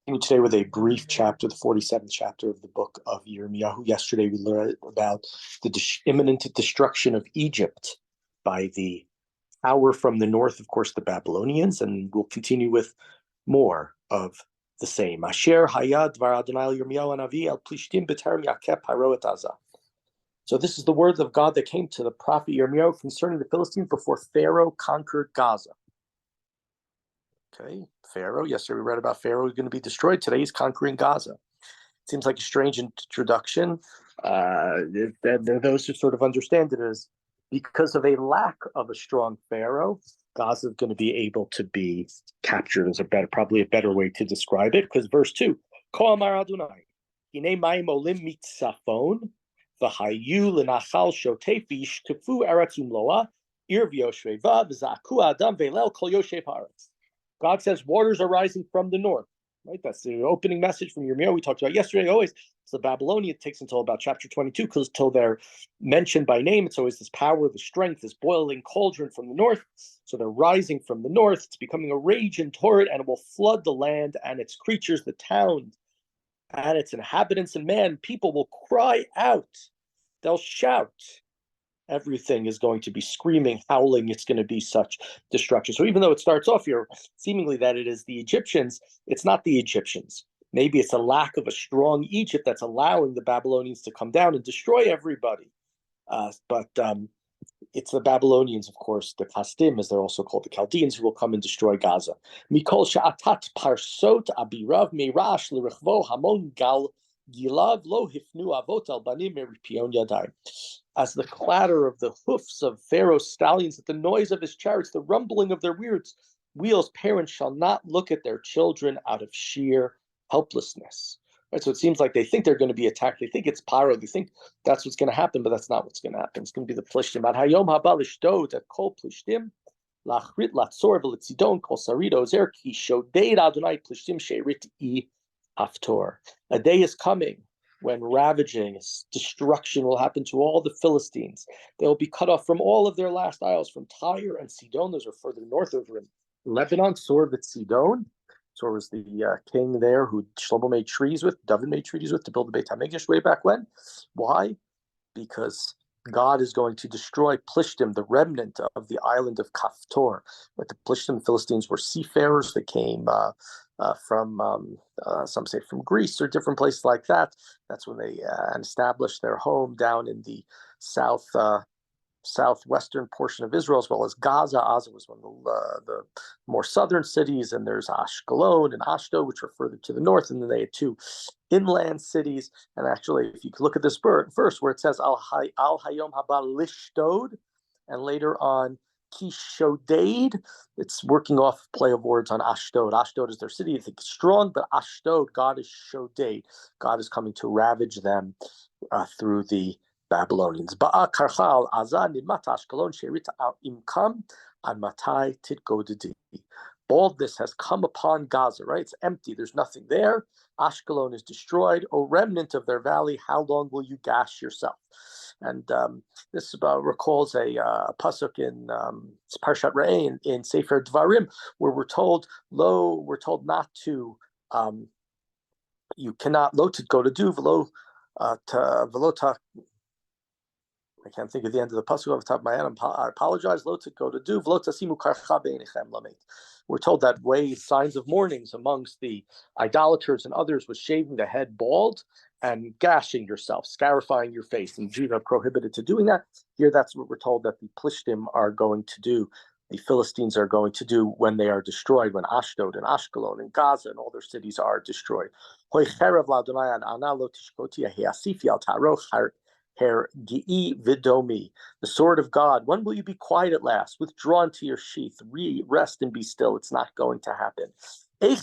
Today with a brief chapter, the 47th chapter of the book of Yirmiyahu. Yesterday we learned about the imminent destruction of Egypt by the power from the north, of course, the Babylonians, and we'll continue with more of the same. Asher hayad dvar Adonai Yirmiyahu Hanavi el plishtim b'terem yakeh paro et Azah. So this is the word of God that came to the prophet Yirmiyahu concerning the Philistines before Pharaoh conquered Gaza. Okay, Pharaoh. Yesterday we read about Pharaoh is going to be destroyed. Today he's conquering Gaza. It seems like a strange introduction. Those who sort of understand it as because of a lack of a strong Pharaoh, Gaza is going to be able to be captured. Is probably a better way to describe it. Because verse 2, Ko amar Adonai, Hine mayim olim mitzafon, v'hayu l'nachal shotefish tefu eretz umloa, ir v'yoshveva, v'zaku adam ve'lel kol yoshev haaretz. God says waters are rising from the north. Right, that's the opening message from Yirmiyahu we talked about yesterday. Always, it's the Babylonian. It takes until about chapter 22 until they're mentioned by name. It's always this power, the strength, this boiling cauldron from the north. So they're rising from the north. It's becoming a raging torrent, and it will flood the land and its creatures, the town, and its inhabitants and man. People will cry out. They'll shout. Everything is going to be screaming, howling. It's going to be such destruction. So even though it starts off here seemingly that it is the Egyptians, it's not the Egyptians. Maybe it's a lack of a strong Egypt that's allowing the Babylonians to come down and destroy everybody. But it's the Babylonians, of course, the Kasdim, as they're also called, the Chaldeans, who will come and destroy Gaza. Mikol sha'atat parsot abirav meirash l'rechvo hamon gal gilav lo hifnu avot al banim meripion yadayim. As the clatter of the hoofs of Pharaoh's stallions, at the noise of his chariots, the rumbling of their wheels, parents shall not look at their children out of sheer helplessness. Right? So it seems like they think they're going to be attacked. They think it's Paro. They think that's what's going to happen, but that's not what's going to happen. It's going to be the Plishtim. Ad hayom haba lishdod at kol Plishtim, lachrit latzor v'litzidon kol sarido zer ki shodeid Adonai Plishtim she'rit I haftor. A day is coming when ravaging, destruction will happen to all the Philistines. They will be cut off from all of their last isles, from Tyre and Sidon. Those are further north over in Lebanon. Sor Sidon. Sor was the king there who Shlomo made treaties with, David made treaties with to build the Beit HaMikdash way back when. Why? Because God is going to destroy Plishtim, the remnant of the island of Kaftor. But the Plishtim Philistines were seafarers. They came from some say from Greece or different places like that. That's when they established their home down in the southwestern portion of Israel, as well as Gaza. Gaza was one of the more southern cities, and there's Ashkelon and Ashdod, which are further to the north, and then they had two inland cities. And actually, if you look at this verse where it says Al Hayom Haba Lishdod, and later on Kishodaid, it's working off play of words on Ashdod. Ashdod is their city. I think it's strong, but Ashdod, God is Shodaid. God is coming to ravage them through the Babylonians. Ba'a karchal azah nimat Ashkelon she'rit imkam an matai titgodedi. Baldness has come upon Gaza, right? It's empty. There's nothing there. Ashkelon is destroyed. O remnant of their valley, how long will you gash yourself? And this recalls a pasuk in Parshat Re'eh in Sefer Dvarim, where we're told not to, you cannot, lo to go to do, velo ta, I can't think of the end of the pasuk off the top of my head. I apologize. Lo to go to do, velo tasimu karcha beinichem lamet. We're told that way signs of mourning amongst the idolaters and others was shaving the head bald and gashing yourself, scarifying your face. And Judah prohibited to doing that. Here, that's what we're told that the Plishtim are going to do. The Philistines are going to do when they are destroyed, when Ashdod and Ashkelon and Gaza and all their cities are destroyed. Her Gi'i Vidomi, the sword of God. When will you be quiet at last? Withdrawn to your sheath. Rest and be still. It's not going to happen. How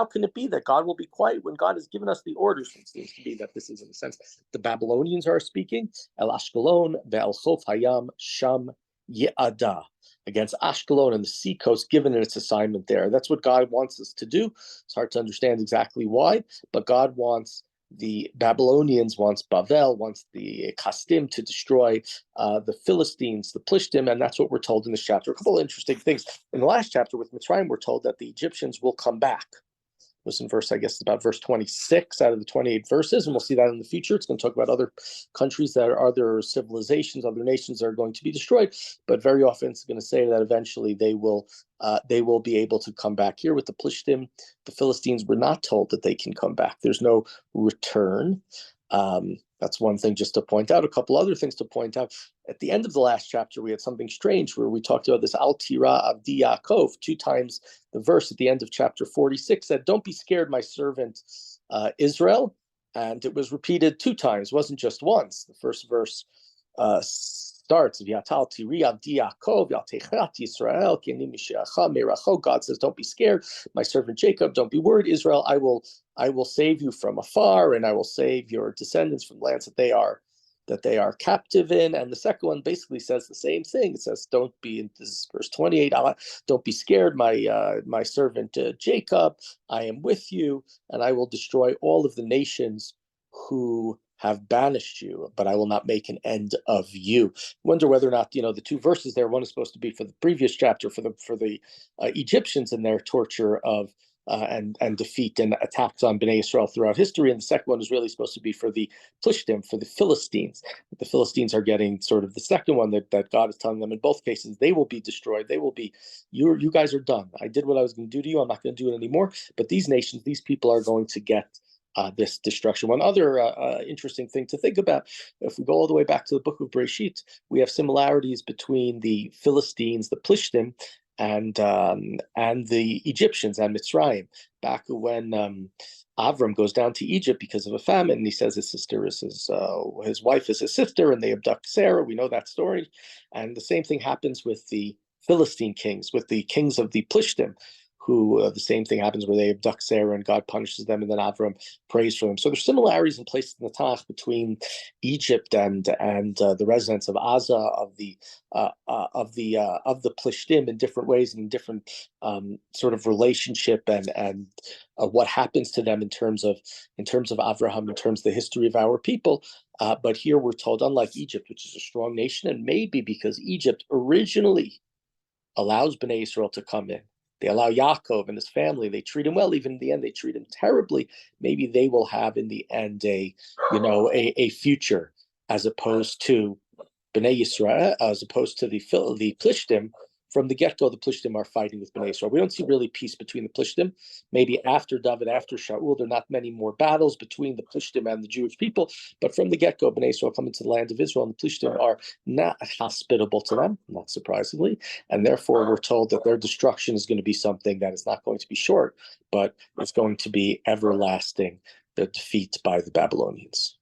can it be that God will be quiet when God has given us the orders? It seems to be that this is, in a sense, the Babylonians are speaking. El Ashkelon ve'el Chof Hayam Sham Ye'ada. Against Ashkelon and the seacoast, given its assignment there. That's what God wants us to do. It's hard to understand exactly why, but God wants the Babylonians wants Bavel, wants the Kasdim to destroy the Philistines, the Plishtim, and that's what we're told in this chapter. A couple of interesting things. In the last chapter with Mitzrayim, we're told that the Egyptians will come back. It was in verse, I guess, about verse 26 out of the 28 verses, and we'll see that in the future. It's going to talk about other countries that are other civilizations, other nations that are going to be destroyed, but very often it's going to say that eventually they will be able to come back. Here with the Plishtim, the Philistines were not told that they can come back. There's no return. That's one thing just to point out. A couple other things to point out. At the end of the last chapter, we had something strange where we talked about this Al Tira Avdi Yaakov. 2 times the verse at the end of chapter 46 said, "Don't be scared, my servant Israel." And it was repeated 2 times, it wasn't just once. The first verse starts, V'yatal Tiri Avdi Yaakov, Yaltechat Yisrael, Ki ani misheacha meracho. God says, don't be scared, my servant Jacob, don't be worried, Israel, I will save you from afar, and I will save your descendants from lands that they are captive in. And the second one basically says the same thing. It says, don't be, in this is verse 28, don't be scared, my servant Jacob, I am with you, and I will destroy all of the nations who have banished you, but I will not make an end of you. Wonder whether or not, the 2 verses there, one is supposed to be for the previous chapter, for the Egyptians and their torture of and defeat and attacks on Bnei Israel throughout history, and the second one is really supposed to be for the Plishtim, for the Philistines. The Philistines are getting sort of the second one that God is telling them in both cases they will be destroyed. They will be, you guys are done. I did what I was going to do to you. I'm not going to do it anymore. But these nations, these people are going to get this destruction. One other interesting thing to think about, if we go all the way back to the book of Bereshit, we have similarities between the Philistines, the Plishtim, and the Egyptians and Mitzrayim. Back when Avram goes down to Egypt because of a famine, and he says his sister is his wife is his sister, and they abduct Sarah. We know that story. And the same thing happens with the Philistine kings, with the kings of the Plishtim, who the same thing happens where they abduct Sarah and God punishes them, and then Avram prays for them. So there's similarities in places in the Tanakh between Egypt and the residents of Gaza, of the Plishtim, in different ways and in different sort of relationship and what happens to them in terms of Avraham, in terms of the history of our people. But here we're told, unlike Egypt, which is a strong nation, and maybe because Egypt originally allows Bnei Israel to come in, they allow Yaakov and his family. They treat him well. Even in the end, they treat him terribly. Maybe they will have, in the end, a future, as opposed to Bnei Yisrael, as opposed to the Plishtim. From the get-go, the Plishtim are fighting with Bnei Yisrael. We don't see really peace between the Plishtim. Maybe after David, after Shaul, there are not many more battles between the Plishtim and the Jewish people. But from the get-go, Bnei Yisrael come into the land of Israel, and the Plishtim are not hospitable to them, not surprisingly. And therefore, we're told that their destruction is going to be something that is not going to be short, but it's going to be everlasting, the defeat by the Babylonians.